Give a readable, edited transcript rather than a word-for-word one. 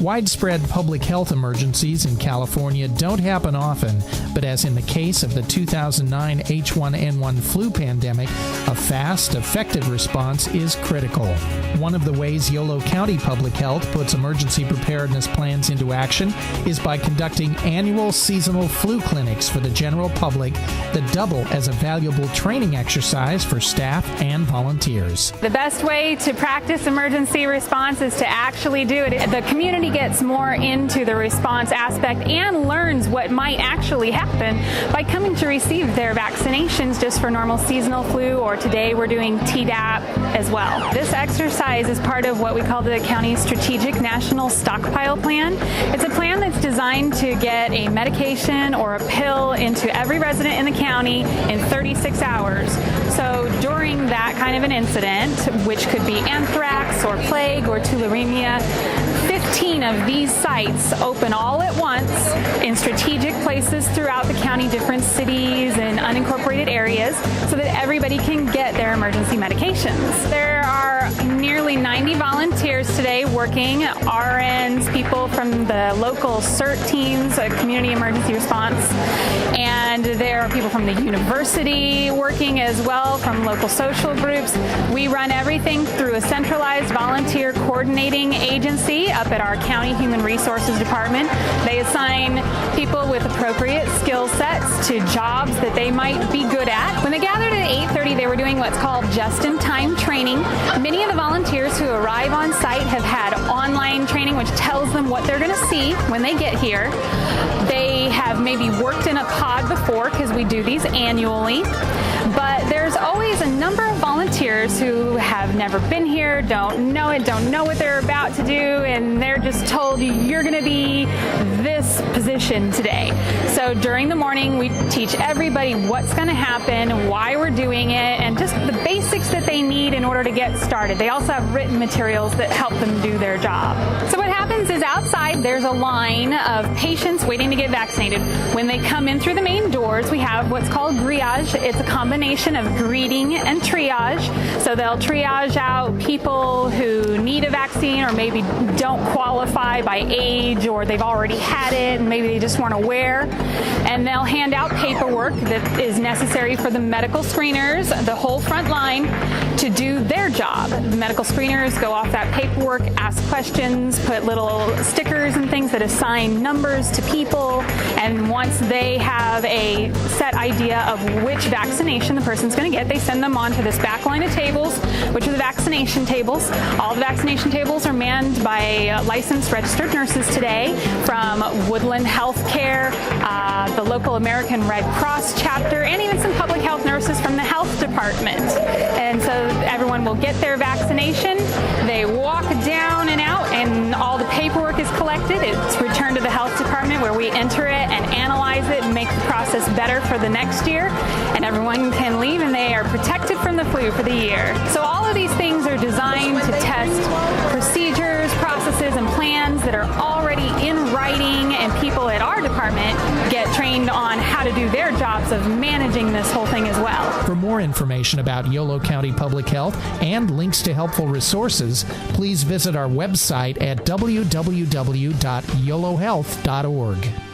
Widespread public health emergencies in California don't happen often, but as in the case of the 2009 H1N1 flu pandemic, a fast, effective response is critical. One of the ways Yolo County Public Health puts emergency preparedness plans into action is by conducting annual seasonal flu clinics for the general public that double as a valuable training exercise for staff and volunteers. The best way to practice emergency response is to actually do it. The community gets more into the response aspect and learns what might actually happen by coming to receive their vaccinations just for normal seasonal flu, or today we're doing Tdap as well. This exercise is part of what we call the county's Strategic National Stockpile Plan. It's a plan that's designed to get a medication or a pill into every resident in the county in 36 hours. So during that kind of an incident, which could be anthrax or plague or tularemia, 15 of these sites open all at once in strategic places throughout the county, different cities and unincorporated areas, so that everybody can get their emergency medications. There are nearly 90 volunteers today working, RNs, people from the local CERT teams, community emergency response, and there are people from the university working as well, from local social groups. We run everything through a centralized volunteer coordinating agency up at our county human resources department. They assign people with appropriate skill sets to jobs that they might be good at. When they gathered at 8:30, they were doing what's called just-in-time training. Many of the volunteers who arrive on site have had online training, which tells them what they're going to see when they get here. They have maybe worked in a pod before, because we do these annually. But there's always a number of volunteers who have never been here, don't know it, don't know what they're about to do, and they're just told, you're going to be this position today. So during the morning, we teach everybody what's going to happen, why we're doing it, and just the basics that they need in order to get started. They also have written materials that help them do their job. So what happens is outside there's a line of patients waiting to get vaccinated. When they come in through the main doors, we have what's called triage. It's a combination of greeting and triage. So they'll triage out people who need a vaccine or maybe don't qualify by age, or they've already had it and maybe they just weren't aware. And they'll hand out paperwork that is necessary for the medical screeners, the whole front line, to do their job. The medical screeners go off that paperwork, ask questions, put little stickers and things that assign numbers to people, and once they have a set idea of which vaccination the person's going to get, they send them on to this back line of tables, which are the vaccination tables. All the vaccination tables are manned by licensed registered nurses today from Woodland Healthcare, the local American Red Cross chapter, and even some public health nurses from the health department. And so everyone will get their vaccination. They walk down and out, and all the paperwork is collected. It's returned to the health department, where we enter it and analyze it and make the process better for the next year. And everyone can leave and they are protected from the flu for the year. So all of these things are designed to test procedures, processes, and plans that are already in writing, and people at our department get trained on how to do their jobs of managing this whole thing as well. For more information about Yolo County Public Health and links to helpful resources, please visit our website at www.yolohealth.org.